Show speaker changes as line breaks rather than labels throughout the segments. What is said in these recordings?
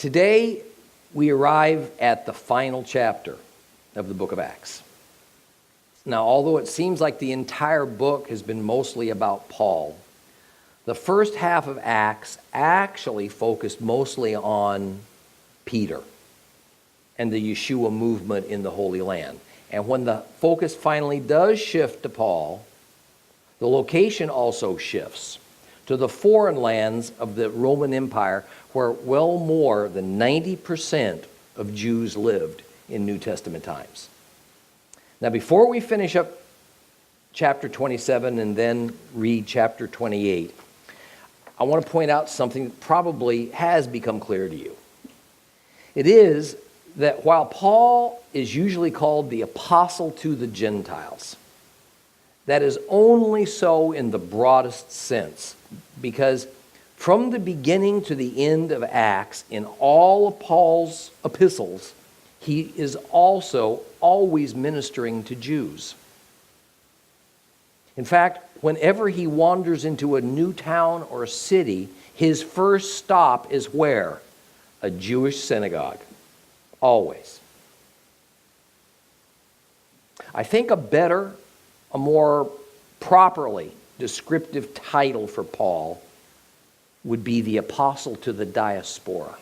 Today, we arrive at the final chapter of the book of Acts. Now, although it seems like the entire book has been mostly about Paul, the first half of Acts actually focused mostly on Peter and the Yeshua movement in the Holy Land. And when the focus finally does shift to Paul, the location also shifts to the foreign lands of the Roman Empire, where well more than 90% of Jews lived in New Testament times. Now, before we finish up chapter 27 and then read chapter 28, I want to point out something that probably has become clear to you. It is that while Paul is usually called the apostle to the Gentiles, that is only so in the broadest sense, because from the beginning to the end of Acts, in all of Paul's epistles, he is also always ministering to Jews. In fact, whenever he wanders into a new town or city, his first stop is where? A Jewish synagogue. Always. I think a more properly descriptive title for Paul would be the apostle to the Diaspora,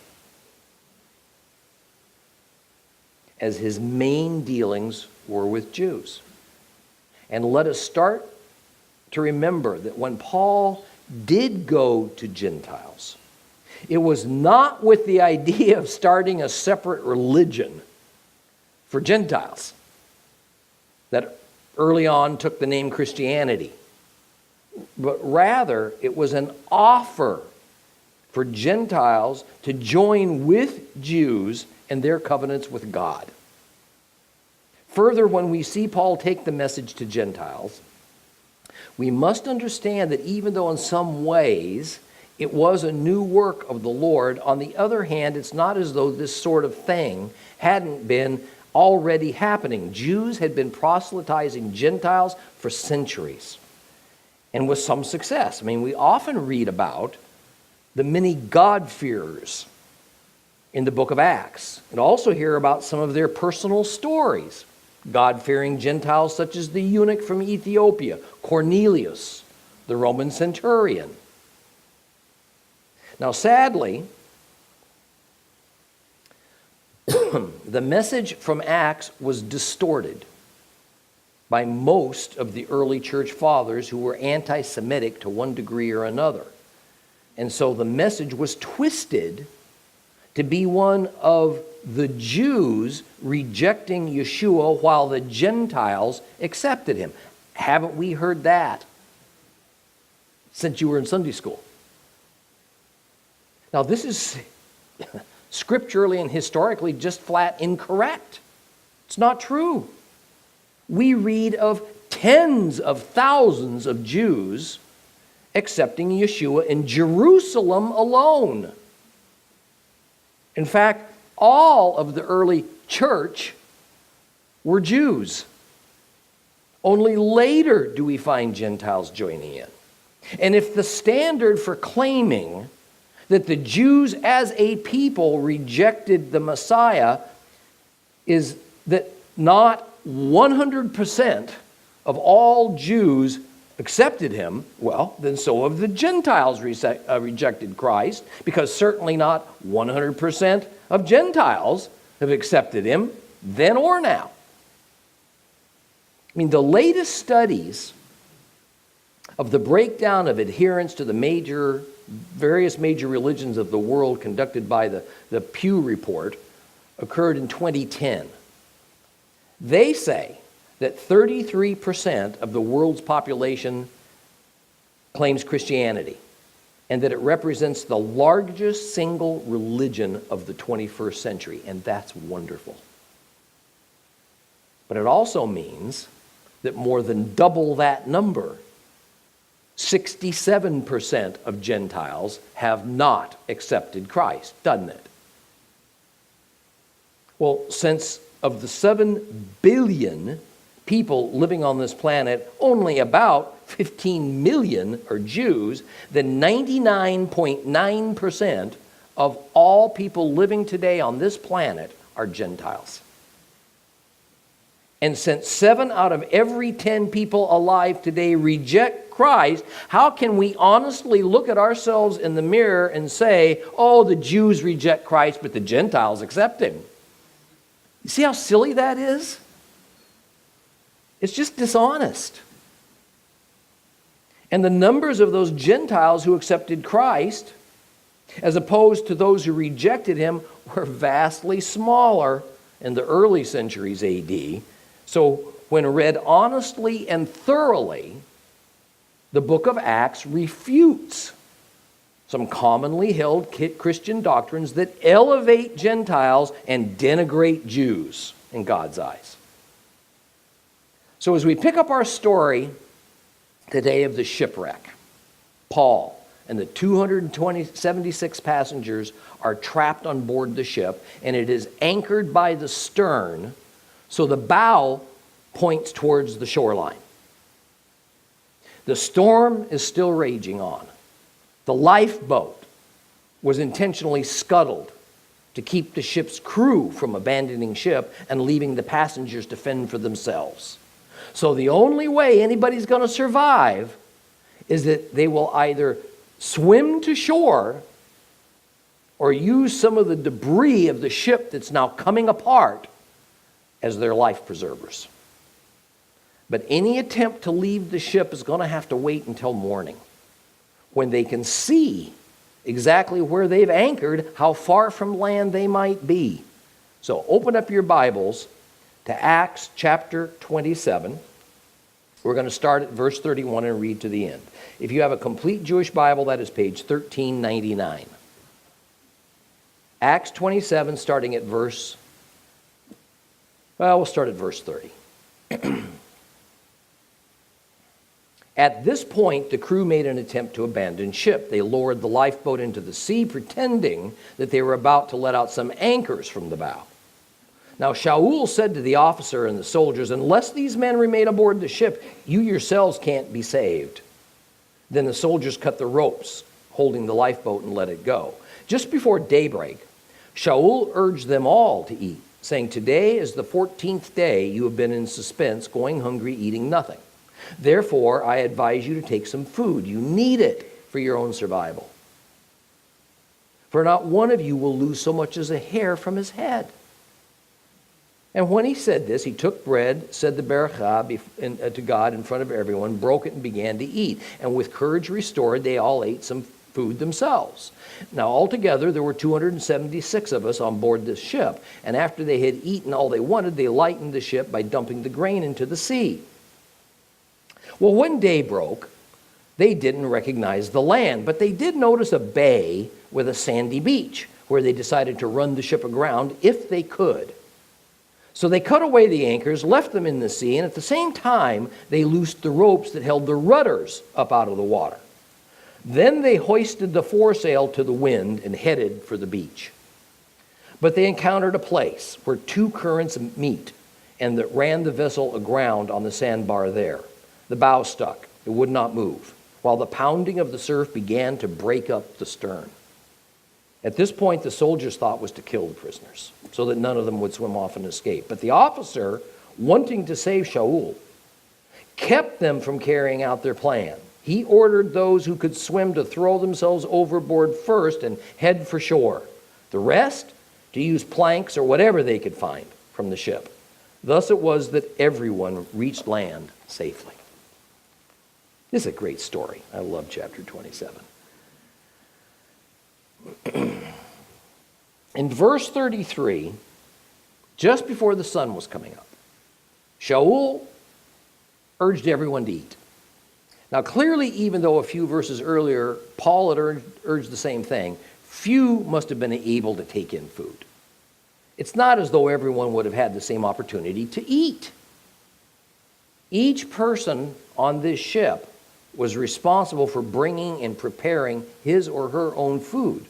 as his main dealings were with Jews. And let us start to remember that when Paul did go to Gentiles, it was not with the idea of starting a separate religion for Gentiles that early on took the name Christianity, but rather it was an offer for Gentiles to join with Jews in their covenants with God. Further, when we see Paul take the message to Gentiles, we must understand that even though in some ways it was a new work of the Lord, on the other hand, it's not as though this sort of thing hadn't been already happening. Jews had been proselytizing Gentiles for centuries, and with some success. I mean, we often read about the many God-fearers in the book of Acts, and also hear about some of their personal stories. God-fearing Gentiles such as the eunuch from Ethiopia, Cornelius, the Roman Centurion. Now, sadly, the message from Acts was distorted by most of the early church fathers who were anti-Semitic to one degree or another. And so the message was twisted to be one of the Jews rejecting Yeshua while the Gentiles accepted him. Haven't we heard that since you were in Sunday school? Now, this is scripturally and historically just flat incorrect. It's not true. We read of tens of thousands of Jews accepting Yeshua in Jerusalem alone. In fact, all of the early church were Jews. Only later do we find Gentiles joining in. And if the standard for claiming that the Jews as a people rejected the Messiah is that not 100% of all Jews accepted him, well, then so have the Gentiles rejected Christ, because certainly not 100% of Gentiles have accepted him then or now. I mean, the latest studies of the breakdown of adherence to the various major religions of the world conducted by the Pew Report occurred in 2010. They say that 33% of the world's population claims Christianity, and that it represents the largest single religion of the 21st century, and that's wonderful. But it also means that more than double that number, 67% of Gentiles have not accepted Christ, doesn't it? Well, since of the 7 billion people living on this planet, only about 15 million are Jews, then 99.9% of all people living today on this planet are Gentiles. And since 7 out of every 10 people alive today reject Christ, how can we honestly look at ourselves in the mirror and say, oh, the Jews reject Christ, but the Gentiles accept him? You see how silly that is? It's just dishonest. And the numbers of those Gentiles who accepted Christ, as opposed to those who rejected him, were vastly smaller in the early centuries AD. So when read honestly and thoroughly, the book of Acts refutes some commonly held Christian doctrines that elevate Gentiles and denigrate Jews in God's eyes. So as we pick up our story today of the shipwreck, Paul and the 276 passengers are trapped on board the ship, and it is anchored by the stern, so the bow points towards the shoreline. The storm is still raging on. The lifeboat was intentionally scuttled to keep the ship's crew from abandoning ship and leaving the passengers to fend for themselves. So the only way anybody's going to survive is that they will either swim to shore or use some of the debris of the ship that's now coming apart as their life preservers. But any attempt to leave the ship is going to have to wait until morning, when they can see exactly where they've anchored, how far from land they might be. So open up your Bibles to Acts chapter 27. We're going to start at verse 31 and read to the end. If you have a complete Jewish Bible, that is page 1399. Acts 27, starting at verse, we'll start at verse 30. At this point, the crew made an attempt to abandon ship. They lowered the lifeboat into the sea, pretending that they were about to let out some anchors from the bow. Now Shaul said to the officer and the soldiers, unless these men remain aboard the ship, you yourselves can't be saved. Then the soldiers cut the ropes holding the lifeboat and let it go. Just before daybreak, Shaul urged them all to eat, saying, today is the 14th day you have been in suspense, going hungry, eating nothing. Therefore, I advise you to take some food. You need it for your own survival. For not one of you will lose so much as a hair from his head. And when he said this, he took bread, said the Barakah to God in front of everyone, broke it and began to eat. And with courage restored, they all ate some food themselves. Now altogether, there were 276 of us on board this ship. And after they had eaten all they wanted, they lightened the ship by dumping the grain into the sea. Well, when day broke, they didn't recognize the land, but they did notice a bay with a sandy beach where they decided to run the ship aground if they could. So they cut away the anchors, left them in the sea, and at the same time, they loosed the ropes that held the rudders up out of the water. Then they hoisted the foresail to the wind and headed for the beach. But they encountered a place where two currents meet and that ran the vessel aground on the sandbar there. The bow stuck. It would not move, while the pounding of the surf began to break up the stern. At this point, the soldiers' thought was to kill the prisoners, so that none of them would swim off and escape. But the officer, wanting to save Shaul, kept them from carrying out their plan. He ordered those who could swim to throw themselves overboard first and head for shore. The rest, to use planks or whatever they could find from the ship. Thus it was that everyone reached land safely. This is a great story. I love chapter 27. In verse 33, just before the sun was coming up, Shaul urged everyone to eat. Now clearly, even though a few verses earlier, Paul had urged the same thing, few must have been able to take in food. It's not as though everyone would have had the same opportunity to eat. Each person on this ship was responsible for bringing and preparing his or her own food.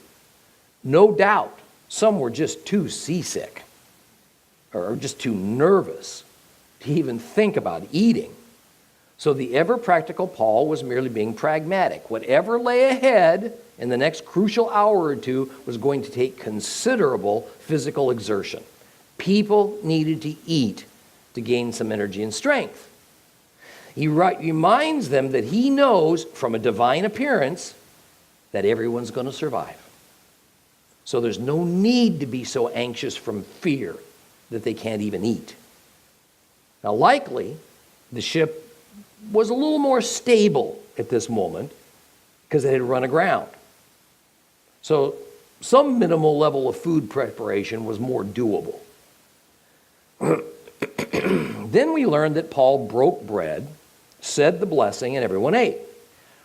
No doubt, some were just too seasick or just too nervous to even think about eating. So the ever-practical Paul was merely being pragmatic. Whatever lay ahead in the next crucial hour or two was going to take considerable physical exertion. People needed to eat to gain some energy and strength. He reminds them that he knows from a divine appearance that everyone's going to survive. So there's no need to be so anxious from fear that they can't even eat. Now, likely, the ship was a little more stable at this moment because it had run aground. So some minimal level of food preparation was more doable. Then we learned that Paul broke bread, said the blessing, and everyone ate.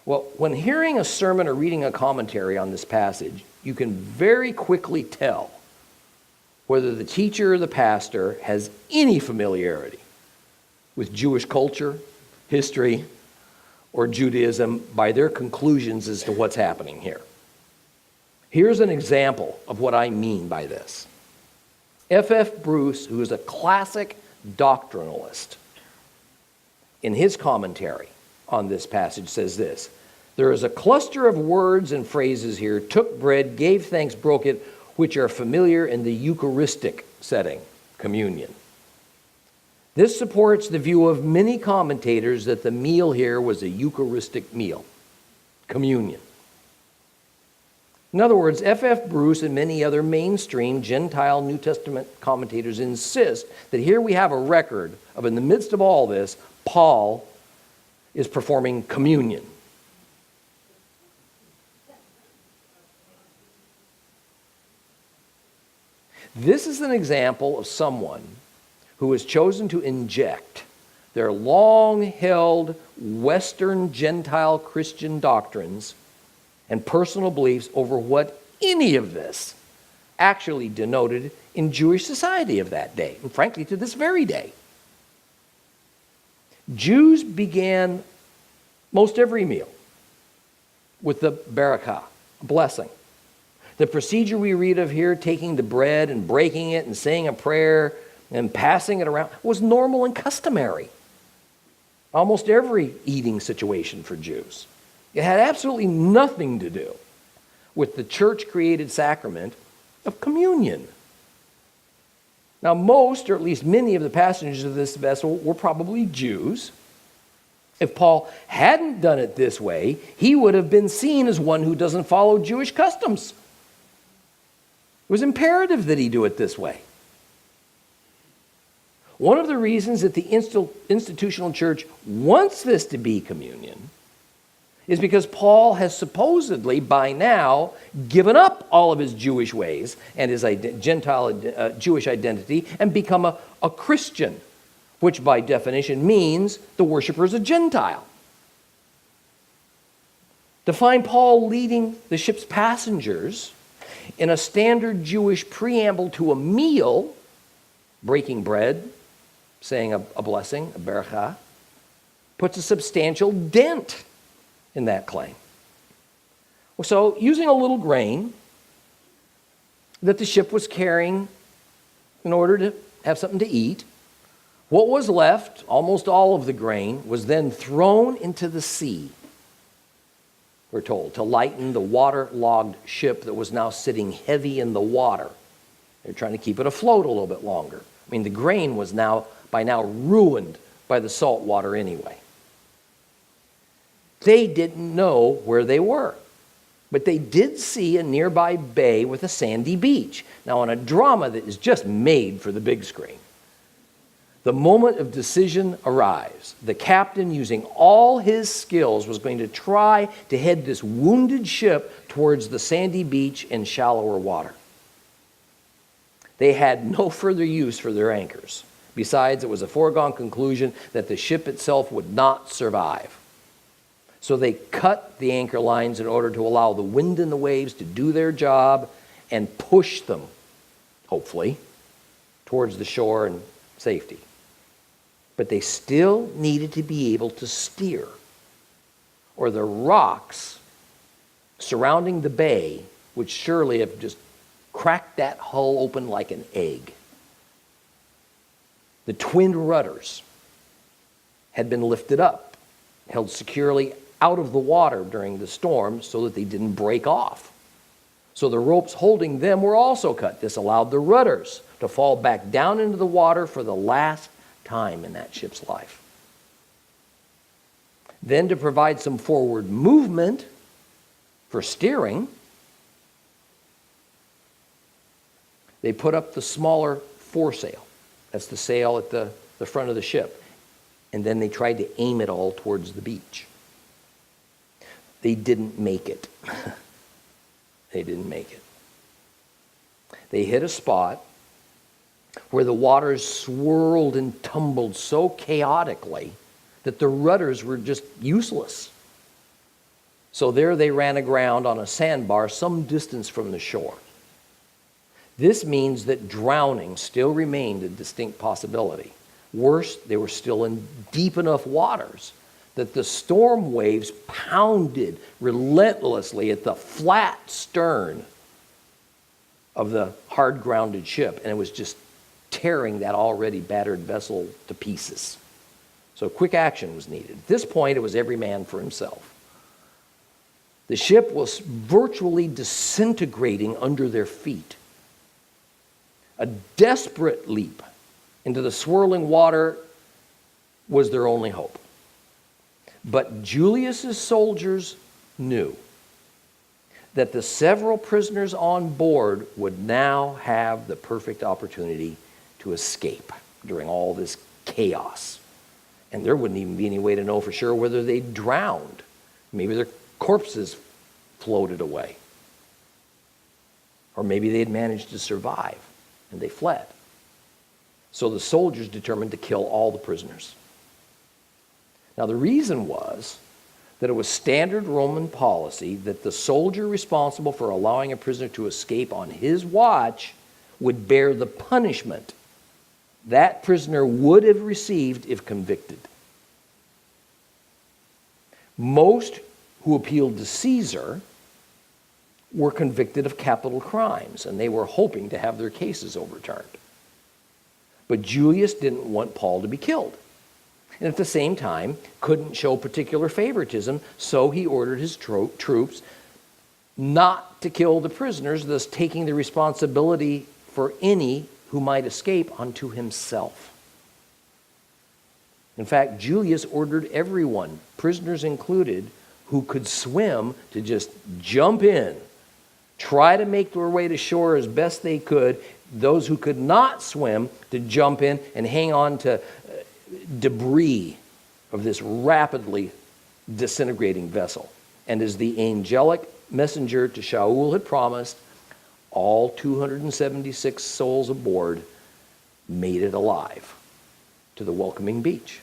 Well, when hearing a sermon or reading a commentary on this passage, you can very quickly tell whether the teacher or the pastor has any familiarity with Jewish culture, history, or Judaism by their conclusions as to what's happening here. Here's an example of what I mean by this. F.F. Bruce, who is a classic doctrinalist, in his commentary on this passage says this: there is a cluster of words and phrases here: took bread, gave thanks, broke it, which are familiar in the Eucharistic setting, communion. This supports the view of many commentators that the meal here was a Eucharistic meal, communion. In other words, F.F. Bruce and many other mainstream Gentile New Testament commentators insist that here we have a record of, in the midst of all this, Paul is performing communion. This is an example of someone who has chosen to inject their long-held Western Gentile Christian doctrines and personal beliefs over what any of this actually denoted in Jewish society of that day, and frankly to this very day. Jews began most every meal with the barakah, a blessing. The procedure we read of here, taking the bread and breaking it and saying a prayer and passing it around, was normal and customary. Almost every eating situation for Jews. It had absolutely nothing to do with the church-created sacrament of communion. Now, most, or at least many of the passengers of this vessel were probably Jews. If Paul hadn't done it this way, he would have been seen as one who doesn't follow Jewish customs. It was imperative that he do it this way. One of the reasons that the institutional church wants this to be communion is because Paul has supposedly by now given up all of his Jewish ways and his Jewish identity and become a Christian, which by definition means the worshiper is a Gentile. To find Paul leading the ship's passengers in a standard Jewish preamble to a meal, breaking bread, saying a blessing, a barakah, puts a substantial dent in that claim. So, using a little grain that the ship was carrying in order to have something to eat, what was left, almost all of the grain, was then thrown into the sea, we're told, to lighten the waterlogged ship that was now sitting heavy in the water. They're trying to keep it afloat a little bit longer. I mean, the grain was by now ruined by the salt water anyway. They didn't know where they were, but they did see a nearby bay with a sandy beach. Now, on a drama that is just made for the big screen, the moment of decision arrives. The captain, using all his skills, was going to try to head this wounded ship towards the sandy beach and shallower water. They had no further use for their anchors. Besides, it was a foregone conclusion that the ship itself would not survive. So they cut the anchor lines in order to allow the wind and the waves to do their job and push them, hopefully, towards the shore and safety. But they still needed to be able to steer, or the rocks surrounding the bay would surely have just cracked that hull open like an egg. The twin rudders had been lifted up held securely out of the water during the storm so that they didn't break off. So the ropes holding them were also cut. This allowed the rudders to fall back down into the water for the last time in that ship's life. Then, to provide some forward movement for steering, they put up the smaller foresail. That's the sail at the front of the ship. And then they tried to aim it all towards the beach. They didn't make it. They didn't make it. They hit a spot where the waters swirled and tumbled so chaotically that the rudders were just useless. So there they ran aground on a sandbar some distance from the shore. This means that drowning still remained a distinct possibility. Worse, they were still in deep enough waters that the storm waves pounded relentlessly at the flat stern of the hard-grounded ship, and it was just tearing that already battered vessel to pieces. So quick action was needed. At this point, it was every man for himself. The ship was virtually disintegrating under their feet. A desperate leap into the swirling water was their only hope. But Julius's soldiers knew that the several prisoners on board would now have the perfect opportunity to escape during all this chaos. And there wouldn't even be any way to know for sure whether they drowned. Maybe their corpses floated away. Or maybe they had managed to survive and they fled. So the soldiers determined to kill all the prisoners. Now the reason was that it was standard Roman policy that the soldier responsible for allowing a prisoner to escape on his watch would bear the punishment that prisoner would have received if convicted. Most who appealed to Caesar were convicted of capital crimes, and they were hoping to have their cases overturned. But Julius didn't want Paul to be killed, and at the same time couldn't show particular favoritism, so he ordered his troops not to kill the prisoners, thus taking the responsibility for any who might escape onto himself. In fact, Julius ordered everyone, prisoners included, who could swim to just jump in, try to make their way to shore as best they could. Those who could not swim to jump in and hang on to debris of this rapidly disintegrating vessel. And as the angelic messenger to Shaul had promised, all 276 souls aboard made it alive to the welcoming beach.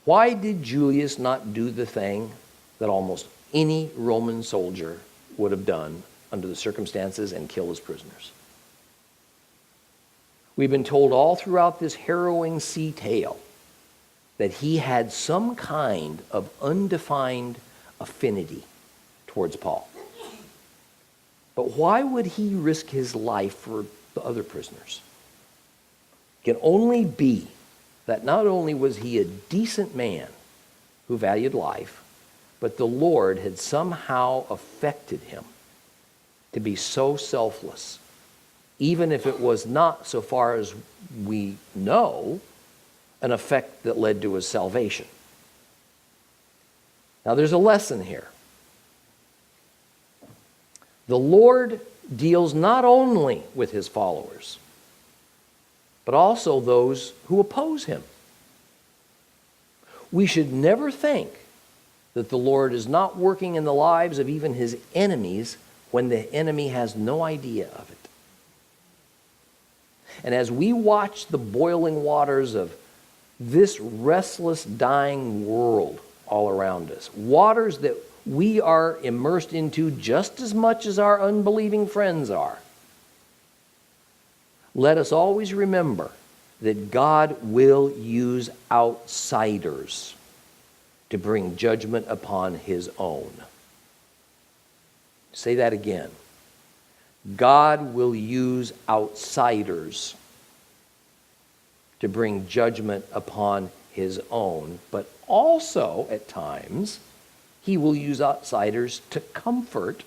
Why did Julius not do the thing that almost any Roman soldier would have done under the circumstances and kill his prisoners? We've been told all throughout this harrowing sea tale that he had some kind of undefined affinity towards Paul. But why would he risk his life for the other prisoners? It can only be that not only was he a decent man who valued life, but the Lord had somehow affected him to be so selfless, even if it was not, so far as we know, an effect that led to his salvation. Now there's a lesson here. The Lord deals not only with his followers, but also those who oppose him. We should never think that the Lord is not working in the lives of even his enemies when the enemy has no idea of it. And as we watch the boiling waters of this restless, dying world all around us, waters that we are immersed into just as much as our unbelieving friends are, let us always remember that God will use outsiders to bring judgment upon his own. Say that again. God will use outsiders to bring judgment upon his own, but also at times he will use outsiders to comfort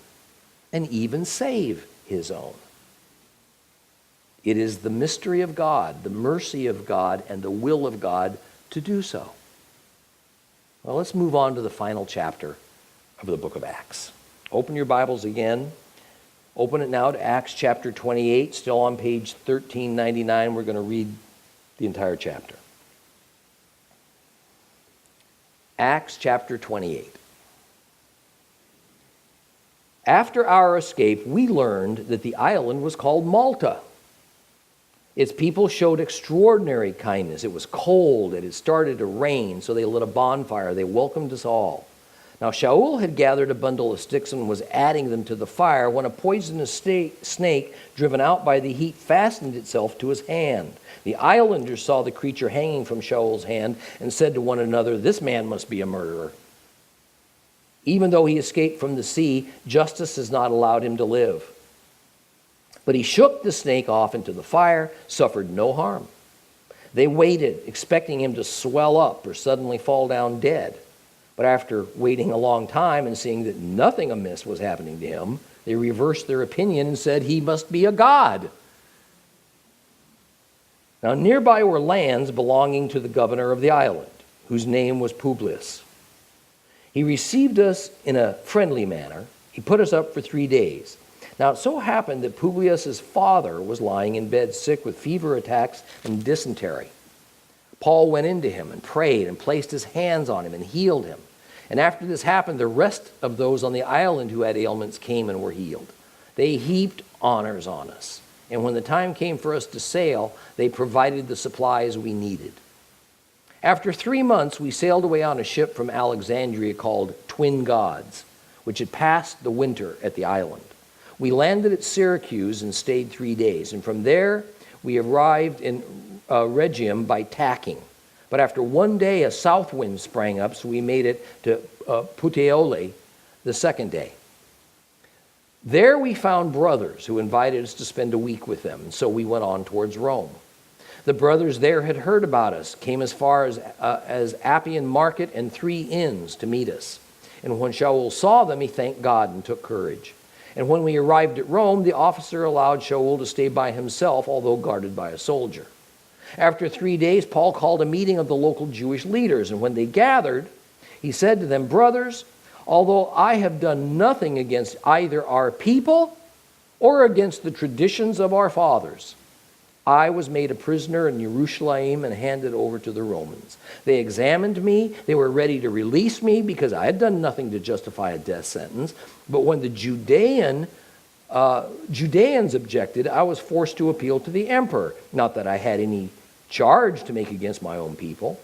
and even save his own. It is the mystery of God, the mercy of God, and the will of God to do so. Well, let's move on to the final chapter of the book of Acts. Open your Bibles again. Open it now to Acts chapter 28, still on page 1399. We're going to read the entire chapter. Acts chapter 28. After our escape, we learned that the island was called Malta. Its people showed extraordinary kindness. It was cold, it had started to rain, so they lit a bonfire. They welcomed us all. Now Shaul had gathered a bundle of sticks and was adding them to the fire when a poisonous snake, driven out by the heat, fastened itself to his hand. The islanders saw the creature hanging from Shaul's hand and said to one another, "This man must be a murderer. Even though he escaped from the sea, justice has not allowed him to live." But he shook the snake off into the fire, suffered no harm. They waited, expecting him to swell up or suddenly fall down dead. But after waiting a long time and seeing that nothing amiss was happening to him, they reversed their opinion and said he must be a god. Now nearby were lands belonging to the governor of the island, whose name was Publius. He received us in a friendly manner. He put us up for 3 days. Now it so happened that Publius' father was lying in bed sick with fever attacks and dysentery. Paul went into him and prayed and placed his hands on him and healed him. And after this happened, the rest of those on the island who had ailments came and were healed. They heaped honors on us. And when the time came for us to sail, they provided the supplies we needed. After 3 months, we sailed away on a ship from Alexandria called Twin Gods, which had passed the winter at the island. We landed at Syracuse and stayed 3 days. And from there, we arrived in Rhegium by tacking. But after 1 day, a south wind sprang up, so we made it to Puteoli the second day. There we found brothers who invited us to spend a week with them, and so we went on towards Rome. The brothers there had heard about us, came as far as Appian Market and 3 inns to meet us. And when Shaul saw them, he thanked God and took courage. And when we arrived at Rome, the officer allowed Shaul to stay by himself, although guarded by a soldier. After 3 days, Paul called a meeting of the local Jewish leaders, and when they gathered, he said to them, "Brothers, although I have done nothing against either our people or against the traditions of our fathers, I was made a prisoner in Jerusalem and handed over to the Romans. They examined me. They were ready to release me because I had done nothing to justify a death sentence. But when the Judeans objected, I was forced to appeal to the emperor. Not that I had any charge to make against my own people.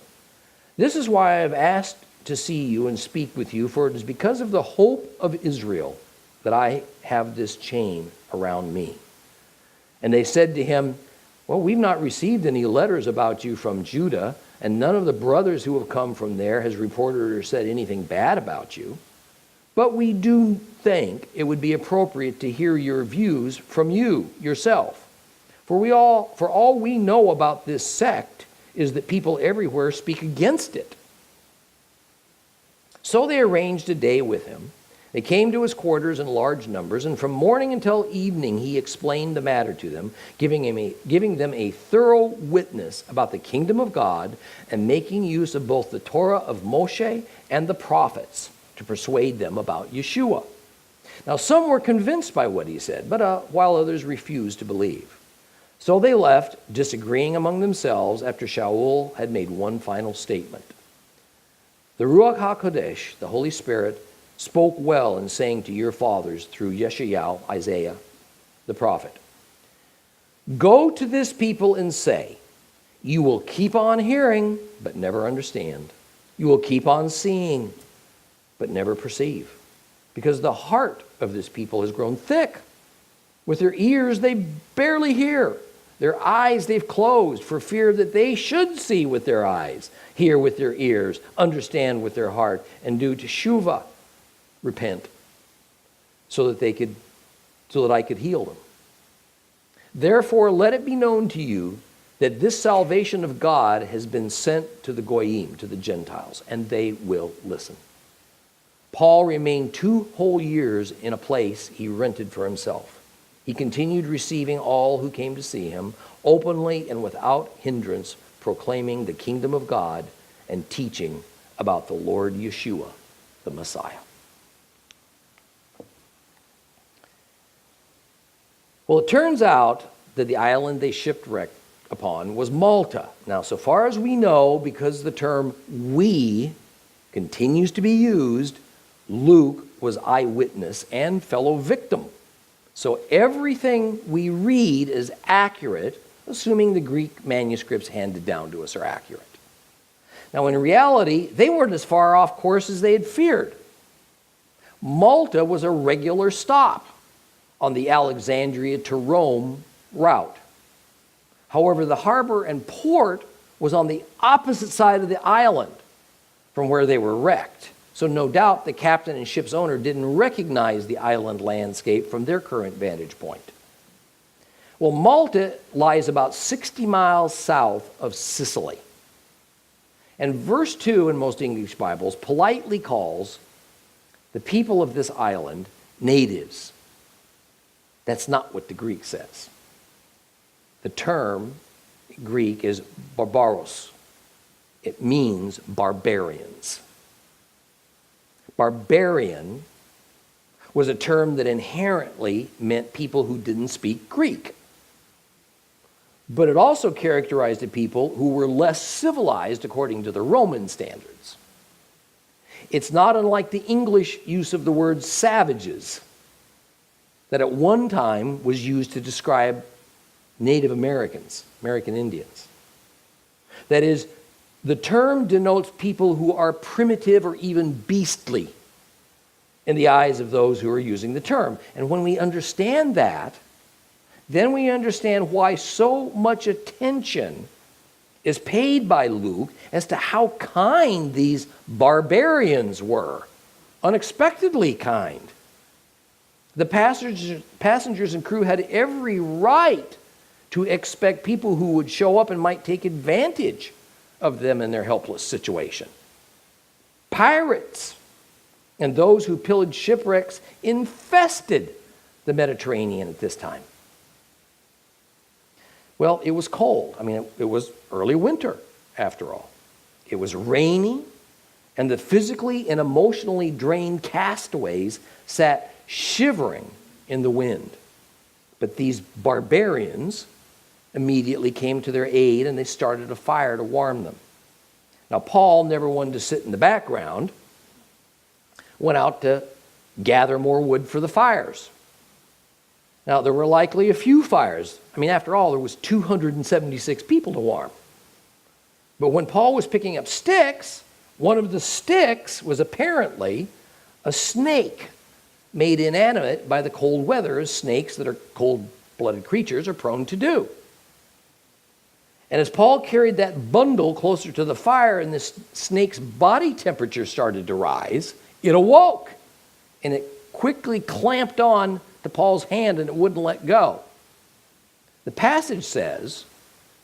This is why I have asked to see you and speak with you, for it is because of the hope of Israel that I have this chain around me." And they said to him, "Well, we've not received any letters about you from Judah, and none of the brothers who have come from there has reported or said anything bad about you. But we do think it would be appropriate to hear your views from you yourself. For all we know about this sect is that people everywhere speak against it." So they arranged a day with him. They came to his quarters in large numbers, and from morning until evening he explained the matter to them, giving them a thorough witness about the kingdom of God and making use of both the Torah of Moshe and the prophets to persuade them about Yeshua. Now some were convinced by what he said, but while others refused to believe. So they left, disagreeing among themselves after Shaul had made one final statement. The Ruach HaKodesh, the Holy Spirit, spoke well in saying to your fathers through Yeshayahu, Isaiah, the prophet, "Go to this people and say, you will keep on hearing, but never understand. You will keep on seeing, but never perceive. Because the heart of this people has grown thick. With their ears they barely hear. Their eyes they've closed for fear that they should see with their eyes, hear with their ears, understand with their heart, and do teshuvah, repent, so that I could heal them. Therefore, let it be known to you that this salvation of God has been sent to the Goyim, to the Gentiles, and they will listen. Paul remained 2 whole years in a place he rented for himself. He continued receiving all who came to see him, openly and without hindrance, proclaiming the kingdom of God and teaching about the Lord Yeshua, the Messiah. Well, it turns out that the island they shipwrecked upon was Malta. Now, so far as we know, because the term "we" continues to be used, Luke was eyewitness and fellow victim. So everything we read is accurate, assuming the Greek manuscripts handed down to us are accurate. Now, in reality, they weren't as far off course as they had feared. Malta was a regular stop on the Alexandria to Rome route. However, the harbor and port was on the opposite side of the island from where they were wrecked. So no doubt the captain and ship's owner didn't recognize the island landscape from their current vantage point. Well, Malta lies about 60 miles south of Sicily. And verse 2 in most English Bibles politely calls the people of this island natives. That's not what the Greek says. The term Greek is barbaros. It means barbarians. Barbarian was a term that inherently meant people who didn't speak Greek. But it also characterized the people who were less civilized according to the Roman standards. It's not unlike the English use of the word savages that at one time was used to describe Native Americans, American Indians. That is, the term denotes people who are primitive or even beastly in the eyes of those who are using the term. And when we understand that, then we understand why so much attention is paid by Luke as to how kind these barbarians were. Unexpectedly kind. The passengers and crew had every right to expect people who would show up and might take advantage of them in their helpless situation. Pirates and those who pillaged shipwrecks infested the Mediterranean at this time. Well, it was cold. I mean, it was early winter, after all. It was rainy, and the physically and emotionally drained castaways sat shivering in the wind. But these barbarians immediately came to their aid, and they started a fire to warm them. Now, Paul, never one to sit in the background, went out to gather more wood for the fires. Now, there were likely a few fires. I mean, after all, there was 276 people to warm. But when Paul was picking up sticks, one of the sticks was apparently a snake made inanimate by the cold weather, as snakes that are cold-blooded creatures are prone to do. And as Paul carried that bundle closer to the fire and this snake's body temperature started to rise, it awoke, and it quickly clamped on to Paul's hand and it wouldn't let go. The passage says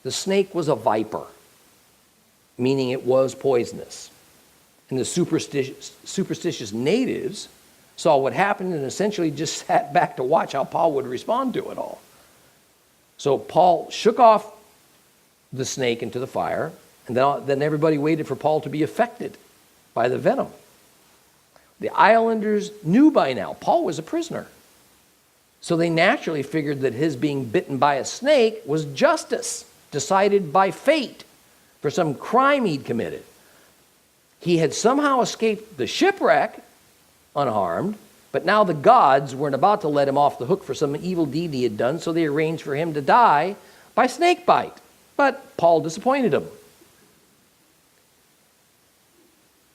the snake was a viper, meaning it was poisonous. And the superstitious natives saw what happened and essentially just sat back to watch how Paul would respond to it all. So Paul shook off the snake into the fire, and then everybody waited for Paul to be affected by the venom. The islanders knew by now Paul was a prisoner. So they naturally figured that his being bitten by a snake was justice, decided by fate for some crime he'd committed. He had somehow escaped the shipwreck unharmed, but now the gods weren't about to let him off the hook for some evil deed he had done, so they arranged for him to die by snake bite. But Paul disappointed him.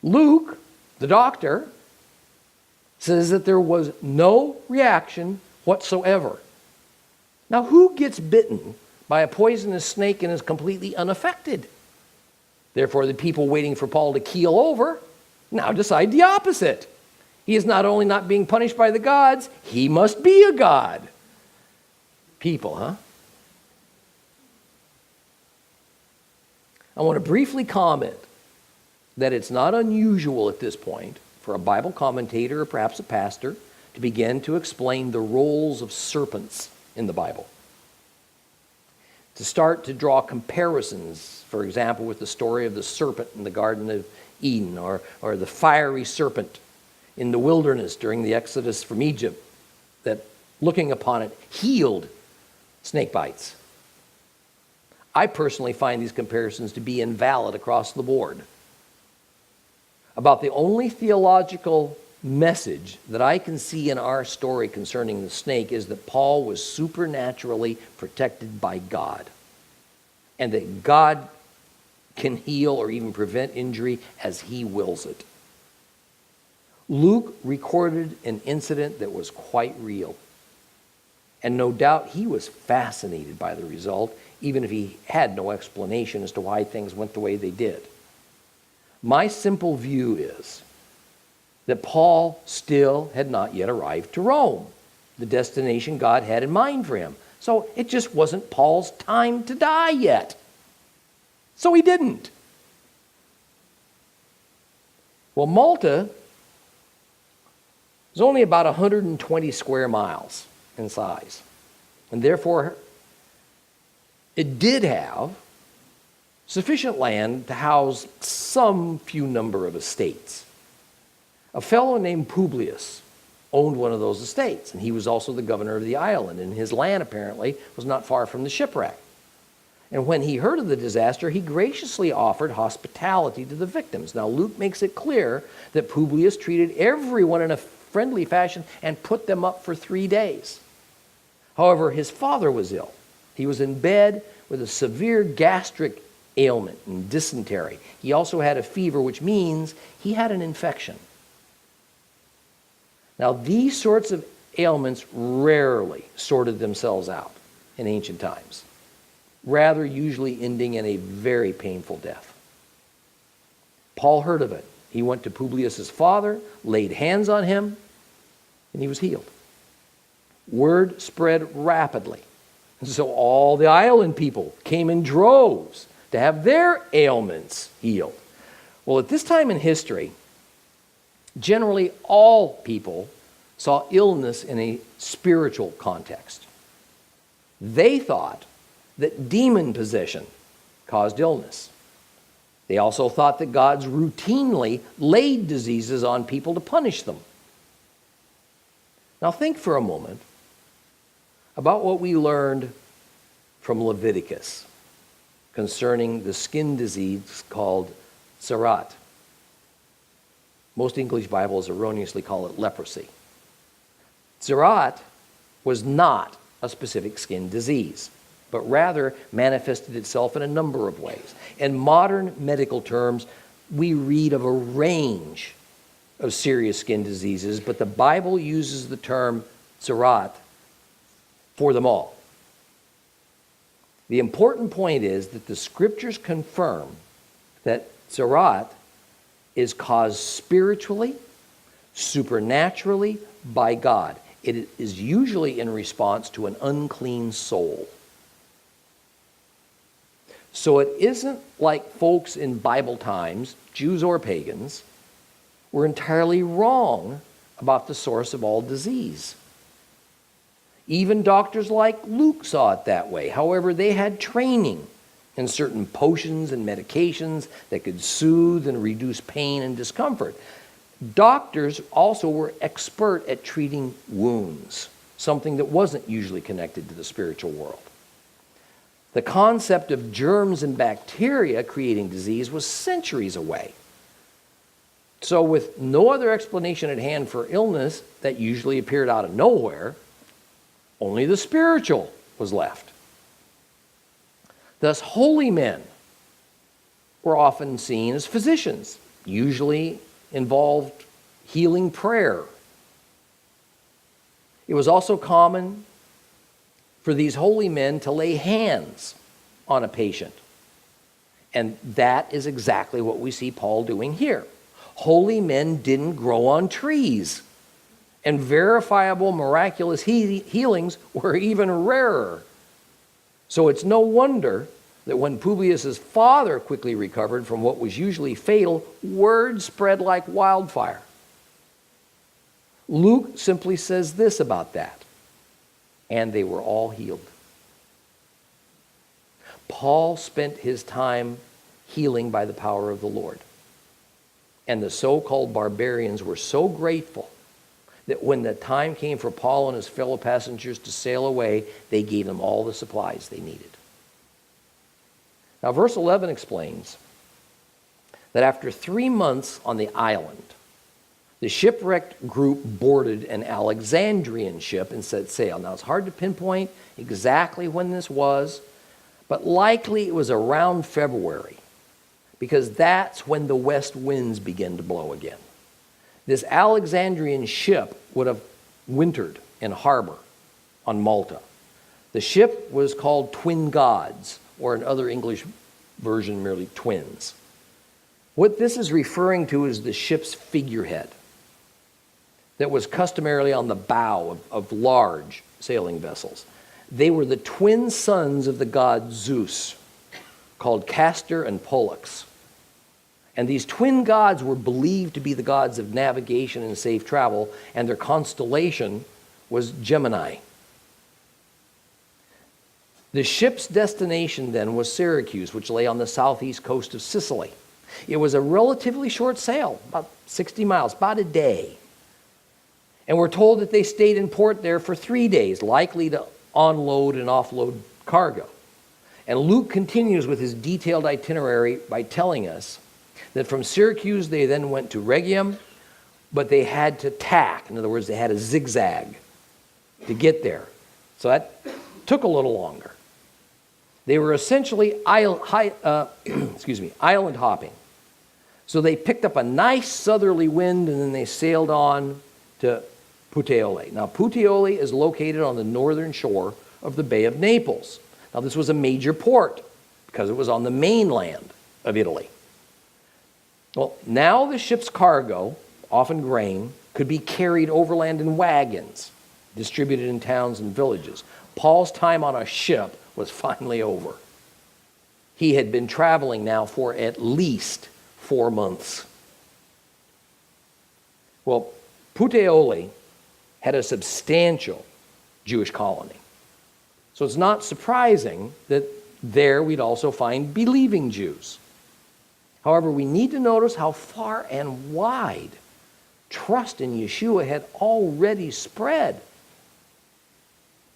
Luke, the doctor, says that there was no reaction whatsoever. Now, who gets bitten by a poisonous snake and is completely unaffected? Therefore, the people waiting for Paul to keel over now decide the opposite. He is not only not being punished by the gods, he must be a god. People, huh? I want to briefly comment that it's not unusual at this point for a Bible commentator or perhaps a pastor to begin to explain the roles of serpents in the Bible. To start to draw comparisons, for example, with the story of the serpent in the Garden of Eden, or the fiery serpent in the wilderness during the Exodus from Egypt that, looking upon it, healed snake bites. I personally find these comparisons to be invalid across the board. About the only theological message that I can see in our story concerning the snake is that Paul was supernaturally protected by God, and that God can heal or even prevent injury as he wills it. Luke recorded an incident that was quite real, and no doubt he was fascinated by the result, even if he had no explanation as to why things went the way they did. My simple view is that Paul still had not yet arrived to Rome, the destination God had in mind for him. So it just wasn't Paul's time to die yet. So he didn't. Well, Malta is only about 120 square miles in size, and therefore it did have sufficient land to house some few number of estates. A fellow named Publius owned one of those estates, and he was also the governor of the island, and his land apparently was not far from the shipwreck. And when he heard of the disaster, he graciously offered hospitality to the victims. Now, Luke makes it clear that Publius treated everyone in a friendly fashion and put them up for 3 days. However, his father was ill. He was in bed with a severe gastric ailment and dysentery. He also had a fever, which means he had an infection. Now, these sorts of ailments rarely sorted themselves out in ancient times, rather usually ending in a very painful death. Paul heard of it. He went to Publius' father, laid hands on him, and he was healed. Word spread rapidly. And so all the island people came in droves to have their ailments healed. Well, at this time in history, generally all people saw illness in a spiritual context. They thought that demon possession caused illness. They also thought that God routinely laid diseases on people to punish them. Now think for a moment about what we learned from Leviticus concerning the skin disease called tzara'at. Most English Bibles erroneously call it leprosy. Tzara'at was not a specific skin disease, but rather manifested itself in a number of ways. In modern medical terms, we read of a range of serious skin diseases, but the Bible uses the term tzara'at for them all. The important point is that the scriptures confirm that tzara'at is caused spiritually, supernaturally by God. It is usually in response to an unclean soul. So it isn't like folks in Bible times, Jews or pagans, were entirely wrong about the source of all disease. Even doctors like Luke saw it that way. However, they had training in certain potions and medications that could soothe and reduce pain and discomfort. Doctors also were expert at treating wounds, something that wasn't usually connected to the spiritual world. The concept of germs and bacteria creating disease was centuries away. So with no other explanation at hand for illness that usually appeared out of nowhere, only the spiritual was left. Thus, holy men were often seen as physicians, usually involved healing prayer. It was also common for these holy men to lay hands on a patient. And that is exactly what we see Paul doing here. Holy men didn't grow on trees, and verifiable miraculous healings were even rarer. So it's no wonder that when Publius's father quickly recovered from what was usually fatal, word spread like wildfire. Luke simply says this about that: and they were all healed. Paul spent his time healing by the power of the Lord. And the so-called barbarians were so grateful that when the time came for Paul and his fellow passengers to sail away, they gave them all the supplies they needed. Now, verse 11 explains that after 3 months on the island, the shipwrecked group boarded an Alexandrian ship and set sail. Now, it's hard to pinpoint exactly when this was, but likely it was around February, because that's when the west winds begin to blow again. This Alexandrian ship would have wintered in harbor on Malta. The ship was called Twin Gods, or in other English version, merely twins. What this is referring to is the ship's figurehead that was customarily on the bow of large sailing vessels. They were the twin sons of the god Zeus, called Castor and Pollux. And these twin gods were believed to be the gods of navigation and safe travel, and their constellation was Gemini. The ship's destination then was Syracuse, which lay on the southeast coast of Sicily. It was a relatively short sail, about 60 miles, about a day. And we're told that they stayed in port there for 3 days, likely to onload and offload cargo. And Luke continues with his detailed itinerary by telling us that from Syracuse they then went to Rhegium, but they had to tack. In other words, they had a zigzag to get there. So that took a little longer. They were essentially island hopping. So they picked up a nice southerly wind, and then they sailed on to Puteoli. Now, Puteoli is located on the northern shore of the Bay of Naples. Now, this was a major port because it was on the mainland of Italy. Well, now the ship's cargo, often grain, could be carried overland in wagons, distributed in towns and villages. Paul's time on a ship was finally over. He had been traveling now for at least 4 months. Well, Puteoli had a substantial Jewish colony. So it's not surprising that there we'd also find believing Jews. However, we need to notice how far and wide trust in Yeshua had already spread.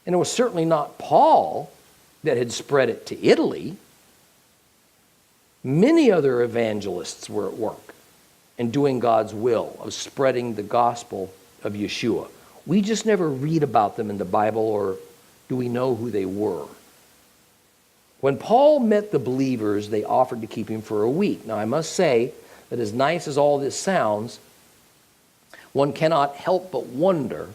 And it was certainly not Paul that had spread it to Italy. Many other evangelists were at work and doing God's will of spreading the gospel of Yeshua. We just never read about them in the Bible, or do we know who they were. When Paul met the believers, they offered to keep him for a week. Now, I must say that as nice as all this sounds, one cannot help but wonder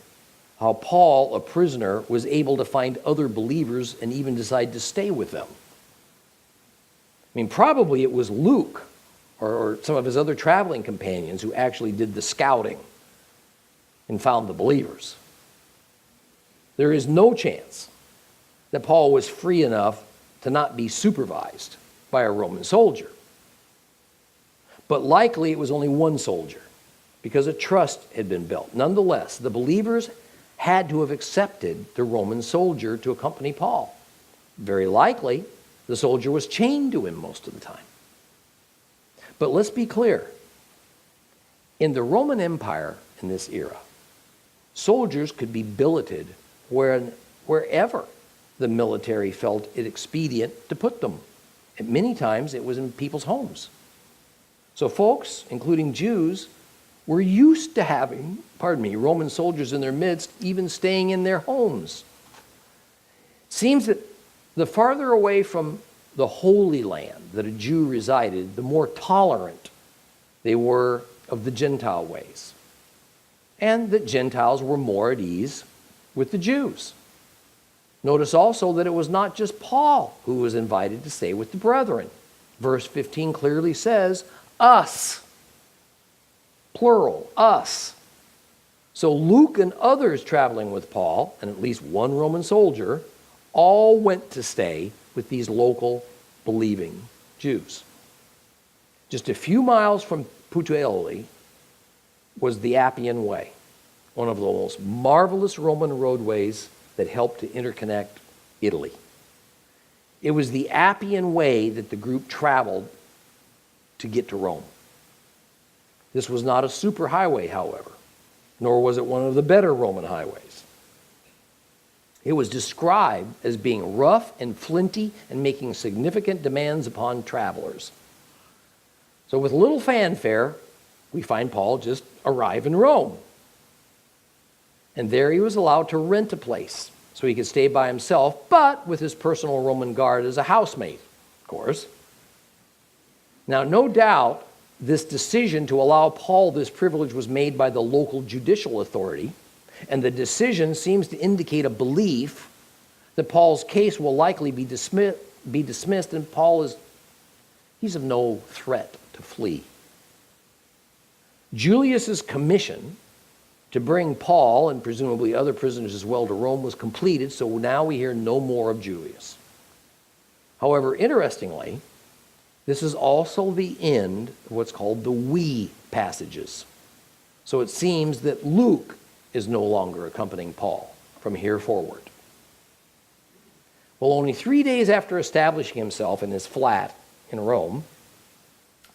how Paul, a prisoner, was able to find other believers and even decide to stay with them. I mean, probably it was Luke or some of his other traveling companions who actually did the scouting and found the believers. There is no chance that Paul was free enough to not be supervised by a Roman soldier. But likely it was only one soldier, because a trust had been built. Nonetheless, the believers had to have accepted the Roman soldier to accompany Paul. Very likely, the soldier was chained to him most of the time. But let's be clear. In the Roman Empire in this era, soldiers could be billeted wherever the military felt it expedient to put them. And many times it was in people's homes. So folks, including Jews, were used to having, Roman soldiers in their midst, even staying in their homes. It seems that the farther away from the Holy Land that a Jew resided, the more tolerant they were of the Gentile ways. And that Gentiles were more at ease with the Jews. Notice also that it was not just Paul who was invited to stay with the brethren. Verse 15 clearly says, us. Plural, us. So Luke and others traveling with Paul, and at least one Roman soldier, all went to stay with these local believing Jews. Just a few miles from Puteoli was the Appian Way, one of the most marvelous Roman roadways that helped to interconnect Italy. It was the Appian Way that the group traveled to get to Rome. This was not a superhighway, however, nor was it one of the better Roman highways. It was described as being rough and flinty and making significant demands upon travelers. So with little fanfare, we find Paul just arrive in Rome. And there he was allowed to rent a place so he could stay by himself, but with his personal Roman guard as a housemate, of course. Now, no doubt, this decision to allow Paul this privilege was made by the local judicial authority, and the decision seems to indicate a belief that Paul's case will likely be dismissed, and he's of no threat to flee. Julius's commission to bring Paul and presumably other prisoners as well to Rome was completed, so now we hear no more of Julius. However, interestingly, this is also the end of what's called the we passages. So it seems that Luke is no longer accompanying Paul from here forward. Well, only 3 days after establishing himself in his flat in Rome,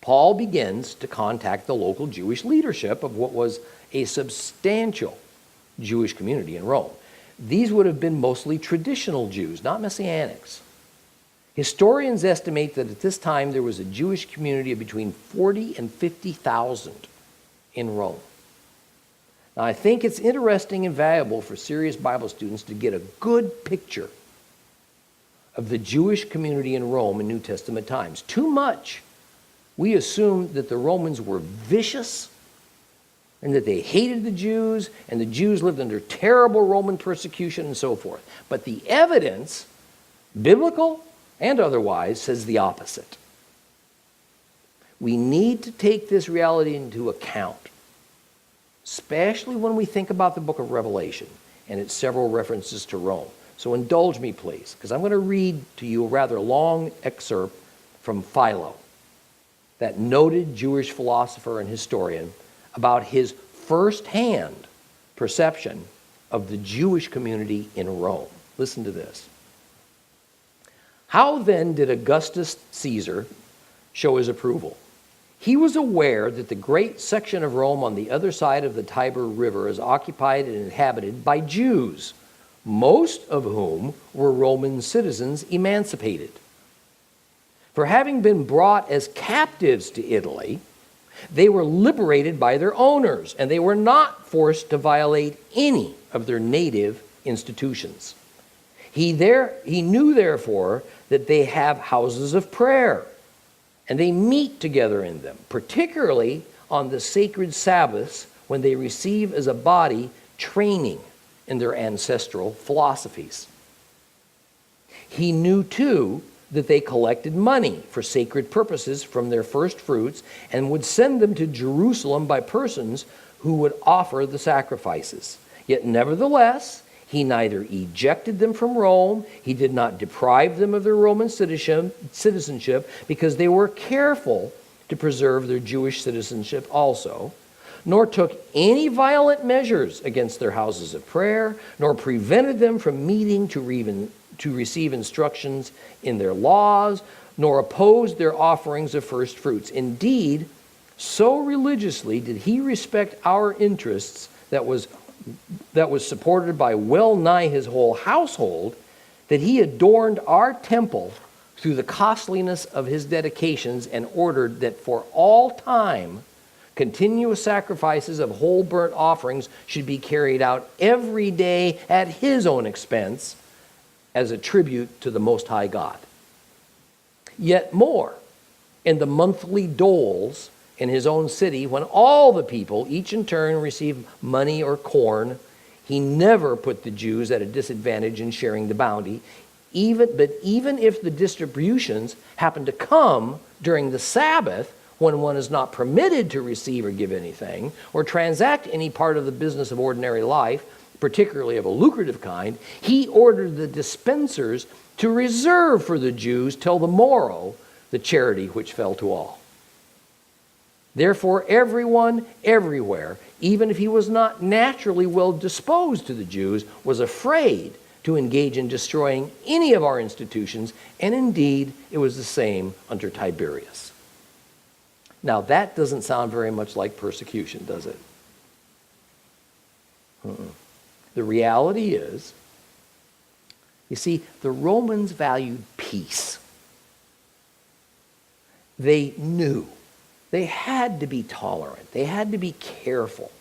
Paul begins to contact the local Jewish leadership of what was a substantial Jewish community in Rome. These would have been mostly traditional Jews, not Messianics. Historians estimate that at this time there was a Jewish community of between 40 and 50,000 in Rome. Now, I think it's interesting and valuable for serious Bible students to get a good picture of the Jewish community in Rome in New Testament times. Too much, we assume that the Romans were vicious and that they hated the Jews, and the Jews lived under terrible Roman persecution and so forth. But the evidence, biblical and otherwise, says the opposite. We need to take this reality into account, especially when we think about the book of Revelation and its several references to Rome. So indulge me, please, because I'm going to read to you a rather long excerpt from Philo, that noted Jewish philosopher and historian, about his firsthand perception of the Jewish community in Rome. Listen to this. How then did Augustus Caesar show his approval? He was aware that the great section of Rome on the other side of the Tiber River is occupied and inhabited by Jews, most of whom were Roman citizens emancipated. For having been brought as captives to Italy, they were liberated by their owners, and they were not forced to violate any of their native institutions. He knew, therefore, that they have houses of prayer, and they meet together in them, particularly on the sacred Sabbaths, when they receive as a body training in their ancestral philosophies. He knew, too, that they collected money for sacred purposes from their first fruits and would send them to Jerusalem by persons who would offer the sacrifices. Yet nevertheless, he neither ejected them from Rome, he did not deprive them of their Roman citizenship, because they were careful to preserve their Jewish citizenship also, nor took any violent measures against their houses of prayer, nor prevented them from meeting to receive instructions in their laws, nor opposed their offerings of first fruits. Indeed, so religiously did he respect our interests that was supported by well nigh his whole household, that he adorned our temple through the costliness of his dedications, and ordered that for all time continuous sacrifices of whole burnt offerings should be carried out every day at his own expense, as a tribute to the Most High God. Yet more, in the monthly doles in his own city, when all the people, each in turn, received money or corn, he never put the Jews at a disadvantage in sharing the bounty, but even if the distributions happened to come during the Sabbath, when one is not permitted to receive or give anything, or transact any part of the business of ordinary life, particularly of a lucrative kind, he ordered the dispensers to reserve for the Jews till the morrow the charity which fell to all. Therefore, everyone, everywhere, even if he was not naturally well disposed to the Jews, was afraid to engage in destroying any of our institutions, and indeed it was the same under Tiberius. Now, that doesn't sound very much like persecution, does it? The reality is, you see, the Romans valued peace. They knew they had to be tolerant. They had to be careful.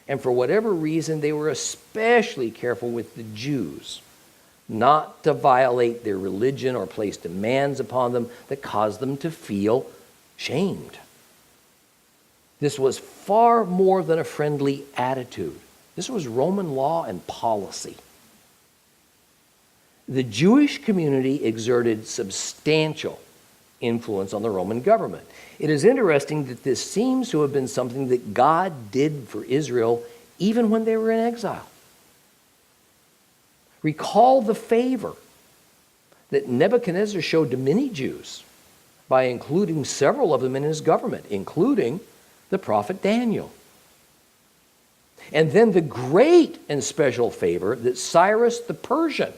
And for whatever reason, they were especially careful with the Jews, not to violate their religion or place demands upon them that caused them to feel shamed. This was far more than a friendly attitude. This was Roman law and policy. The Jewish community exerted substantial influence on the Roman government. It is interesting that this seems to have been something that God did for Israel even when they were in exile. Recall the favor that Nebuchadnezzar showed to many Jews by including several of them in his government, including the prophet Daniel. And then the great and special favor that Cyrus the Persian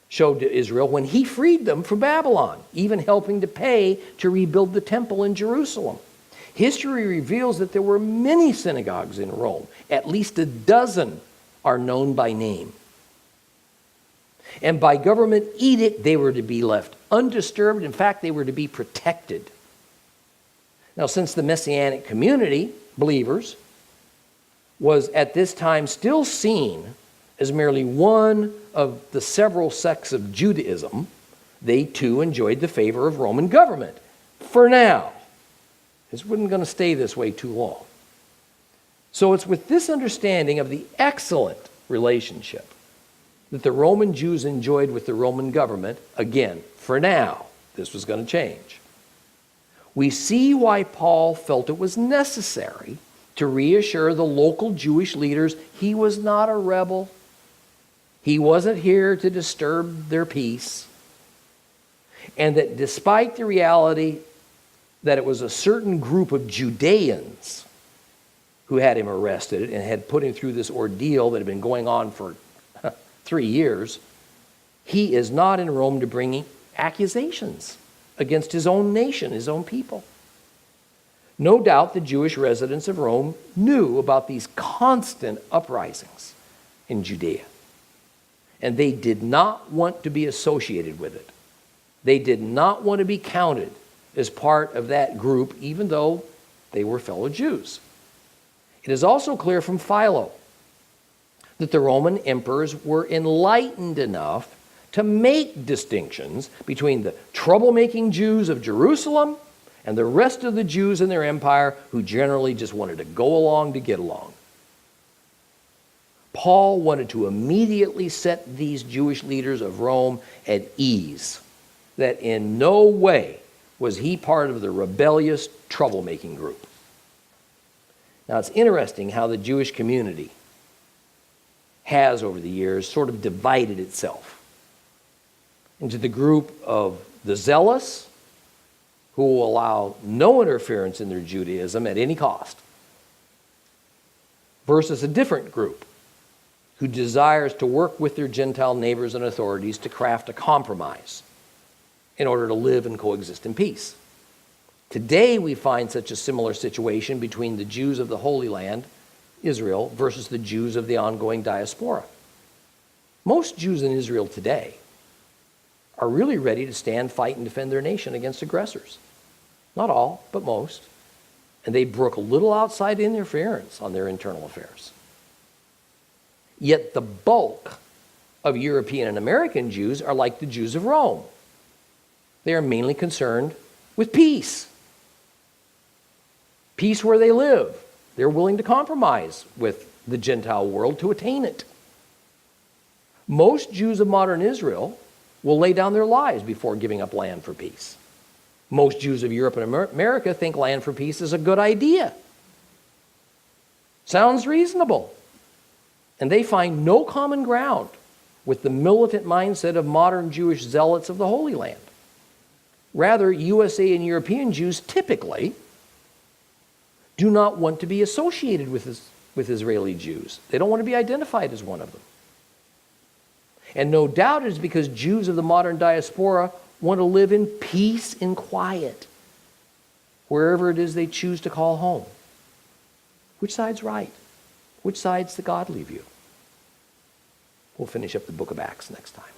showed to Israel when he freed them from Babylon, even helping to pay to rebuild the temple in Jerusalem. History reveals that there were many synagogues in Rome. At least a dozen are known by name. And by government edict, they were to be left undisturbed. In fact, they were to be protected. Now, since the Messianic community, believers, was at this time still seen as merely one of the several sects of Judaism, they too enjoyed the favor of Roman government. For now. This wasn't going to stay this way too long. So it's with this understanding of the excellent relationship that the Roman Jews enjoyed with the Roman government, again, for now, this was going to change. We see why Paul felt it was necessary to reassure the local Jewish leaders he was not a rebel. He wasn't here to disturb their peace. And that despite the reality that it was a certain group of Judeans who had him arrested and had put him through this ordeal that had been going on for 3 years, he is not in Rome to bring accusations against his own nation, his own people. No doubt the Jewish residents of Rome knew about these constant uprisings in Judea. And they did not want to be associated with it. They did not want to be counted as part of that group, even though they were fellow Jews. It is also clear from Philo that the Roman emperors were enlightened enough to make distinctions between the troublemaking Jews of Jerusalem and the rest of the Jews in their empire who generally just wanted to go along to get along. Paul wanted to immediately set these Jewish leaders of Rome at ease, that in no way was he part of the rebellious troublemaking group. Now, it's interesting how the Jewish community has, over the years, sort of divided itself into the group of the zealous, who will allow no interference in their Judaism at any cost, versus a different group who desires to work with their Gentile neighbors and authorities to craft a compromise in order to live and coexist in peace. Today, we find such a similar situation between the Jews of the Holy Land, Israel, versus the Jews of the ongoing Diaspora. Most Jews in Israel today are really ready to stand, fight, and defend their nation against aggressors. Not all, but most. And they brook little outside interference on their internal affairs. Yet the bulk of European and American Jews are like the Jews of Rome. They are mainly concerned with peace. Peace where they live. They're willing to compromise with the Gentile world to attain it. Most Jews of modern Israel will lay down their lives before giving up land for peace. Most Jews of Europe and America think land for peace is a good idea. Sounds reasonable. And they find no common ground with the militant mindset of modern Jewish zealots of the Holy Land. Rather, USA and European Jews typically do not want to be associated with Israeli Jews. They don't want to be identified as one of them. And no doubt it is because Jews of the modern diaspora want to live in peace and quiet, wherever it is they choose to call home. Which side's right? Which side's the godly view? We'll finish up the book of Acts next time.